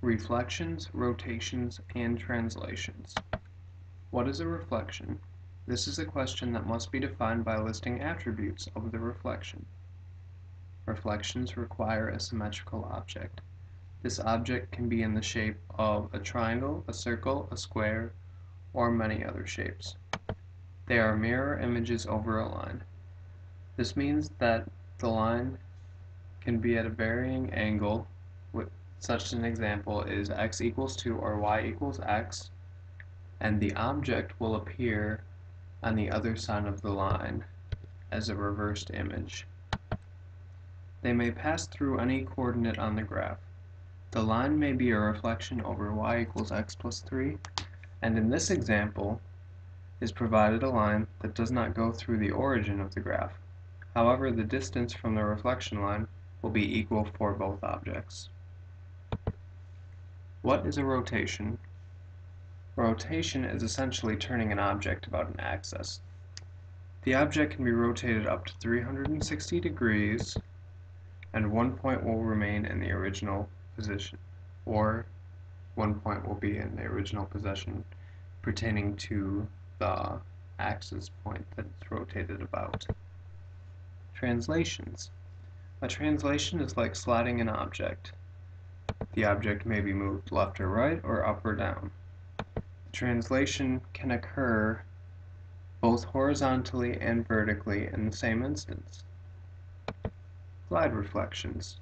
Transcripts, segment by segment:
Reflections, rotations, and translations. What is a reflection? This is a question that must be defined by listing attributes of the reflection. Reflections require a symmetrical object. This object can be in the shape of a triangle, a circle, a square, or many other shapes. They are mirror images over a line. This means that the line can be at a varying angle. Such an example is x equals 2 or y equals x, and the object will appear on the other side of the line as a reversed image. They may pass through any coordinate on the graph. The line may be a reflection over y equals x plus 3, and in this example is provided a line that does not go through the origin of the graph. However, the distance from the reflection line will be equal for both objects. What is a rotation? Rotation is essentially turning an object about an axis. The object can be rotated up to 360 degrees, and one point will remain in the original position, or one point will be in the original position pertaining to the axis point that it's rotated about. Translations. A translation is like sliding an object. The object may be moved left or right, or up or down. The translation can occur both horizontally and vertically in the same instance. Glide reflections.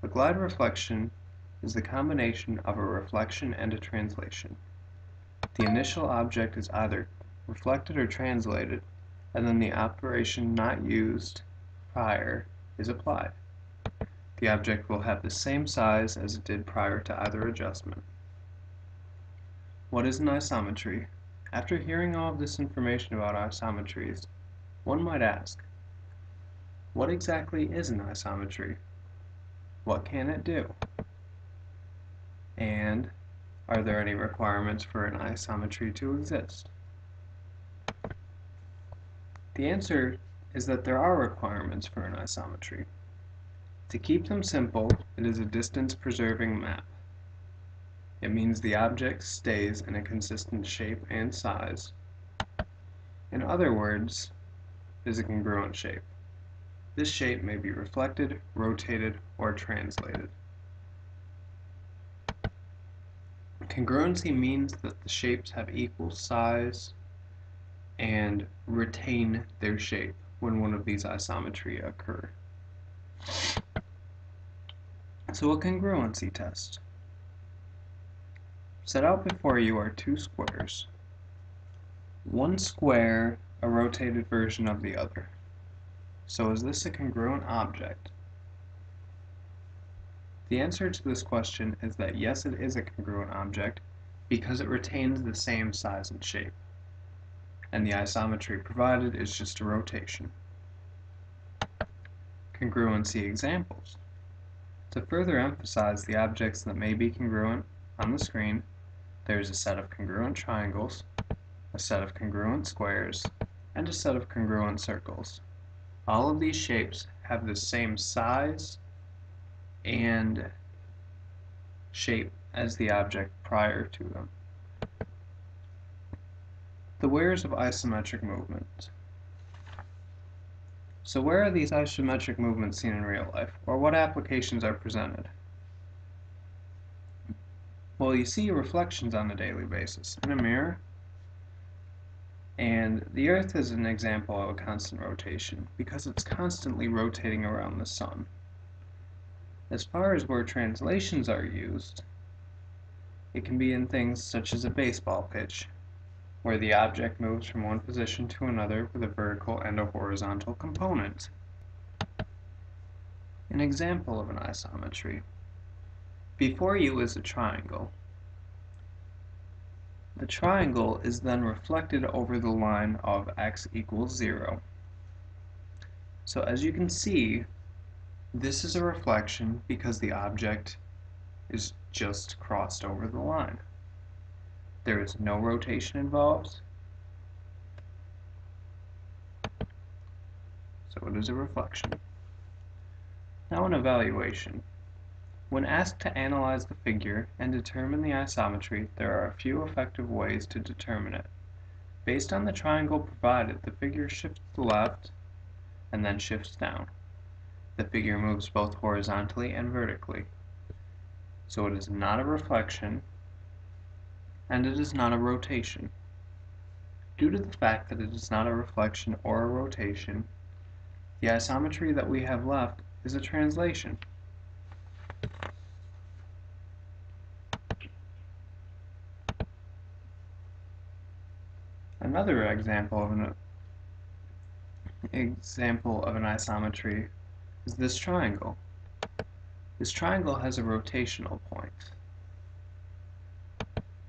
A glide reflection is the combination of a reflection and a translation. The initial object is either reflected or translated, and then the operation not used prior is applied. The object will have the same size as it did prior to either adjustment. What is an isometry? After hearing all of this information about isometries, one might ask, what exactly is an isometry? What can it do? And are there any requirements for an isometry to exist? The answer is that there are requirements for an isometry. To keep them simple, it is a distance-preserving map. It means the object stays in a consistent shape and size. In other words, it is a congruent shape. This shape may be reflected, rotated, or translated. Congruency means that the shapes have equal size and retain their shape when one of these isometry occur. So a congruency test. Set out before you are two squares. One square, a rotated version of the other. So is this a congruent object? The answer to this question is that yes, it is a congruent object because it retains the same size and shape, and the isometry provided is just a rotation. Congruency examples. To further emphasize the objects that may be congruent on the screen, there is a set of congruent triangles, a set of congruent squares, and a set of congruent circles. All of these shapes have the same size and shape as the object prior to them. The wheres of isometric movement. So where are these isometric movements seen in real life, or what applications are presented? Well, you see reflections on a daily basis in a mirror, and the Earth is an example of a constant rotation because it's constantly rotating around the sun. As far as where translations are used, it can be in things such as a baseball pitch, where the object moves from one position to another with a vertical and a horizontal component. An example of an isometry. Before you is a triangle. The triangle is then reflected over the line of x equals 0. So as you can see, this is a reflection because the object is just crossed over the line. There is no rotation involved, so it is a reflection. Now an evaluation. When asked to analyze the figure and determine the isometry, there are a few effective ways to determine it. Based on the triangle provided, the figure shifts to the left and then shifts down. The figure moves both horizontally and vertically. So it is not a reflection, and it is not a rotation. Due to the fact that it is not a reflection or a rotation, the isometry that we have left is a translation. Another example of an isometry is this triangle. This triangle has a rotational point,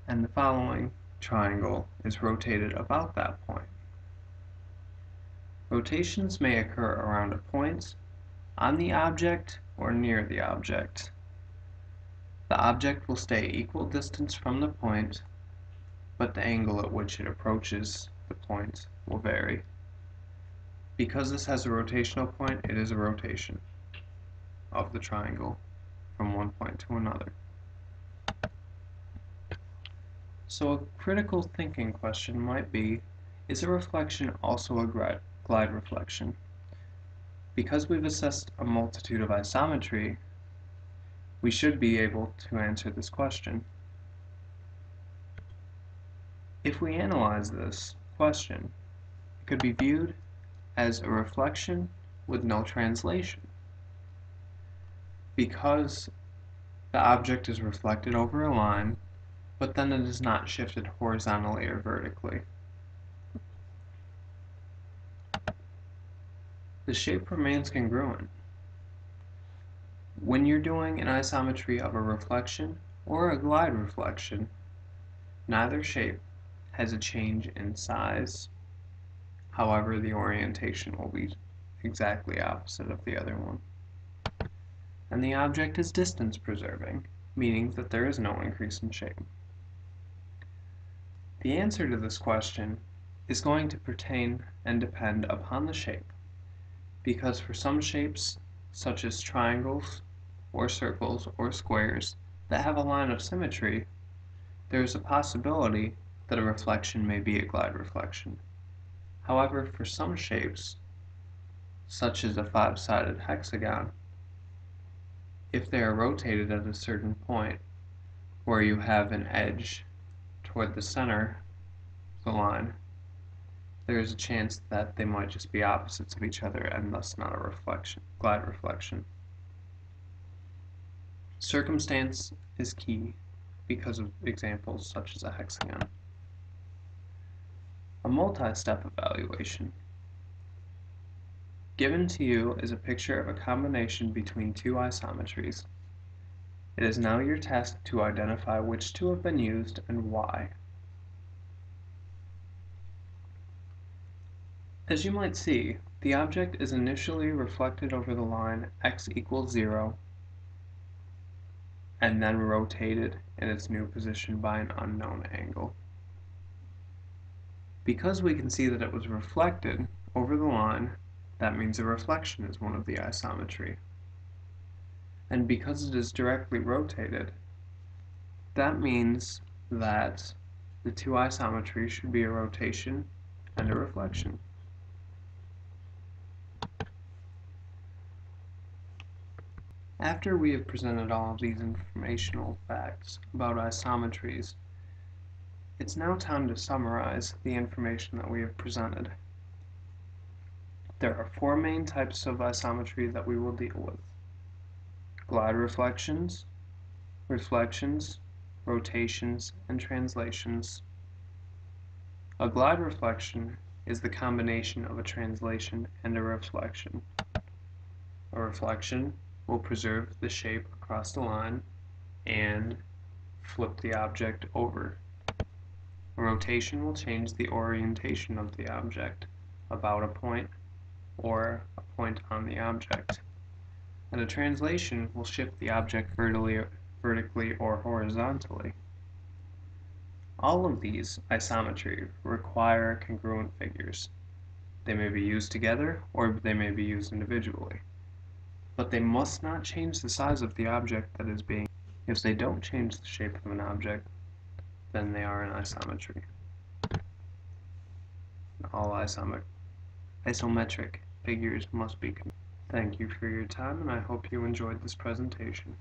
and the following triangle is rotated about that point. Rotations may occur around a point, on the object, or near the object. The object will stay equal distance from the point, but the angle at which it approaches the point will vary. Because this has a rotational point, it is a rotation of the triangle from one point to another. So a critical thinking question might be, is a reflection also a glide reflection? Because we've assessed a multitude of isometry, we should be able to answer this question. If we analyze this question, it could be viewed as a reflection with no translation. Because the object is reflected over a line, but then it is not shifted horizontally or vertically. The shape remains congruent. When you're doing an isometry of a reflection or a glide reflection, neither shape has a change in size. However, the orientation will be exactly opposite of the other one. And the object is distance preserving, meaning that there is no increase in shape. The answer to this question is going to pertain and depend upon the shape, because for some shapes, such as triangles, or circles, or squares, that have a line of symmetry, there is a possibility that a reflection may be a glide reflection. However, for some shapes, such as a five-sided hexagon, if they are rotated at a certain point, where you have an edge toward the center of the line, there is a chance that they might just be opposites of each other and thus not a glide reflection. Circumstance is key because of examples such as a hexagon. A multi-step evaluation. Given to you is a picture of a combination between two isometries. It is now your task to identify which two have been used and why. As you might see, the object is initially reflected over the line x equals 0 and then rotated in its new position by an unknown angle. Because we can see that it was reflected over the line, that means a reflection is one of the isometry. And because it is directly rotated, that means that the two isometries should be a rotation and a reflection. After we have presented all of these informational facts about isometries, it's now time to summarize the information that we have presented. There are four main types of isometry that we will deal with: glide reflections, reflections, rotations, and translations. A glide reflection is the combination of a translation and a reflection. A reflection will preserve the shape across the line and flip the object over. A rotation will change the orientation of the object about a point or a point on the object. And a translation will shift the object vertically or horizontally. All of these isometry require congruent figures. They may be used together or they may be used individually. but they must not change the size of the object that is being. If they don't change the shape of an object, then they are in isometry. All isometric figures must be. Thank you for your time, and I hope you enjoyed this presentation.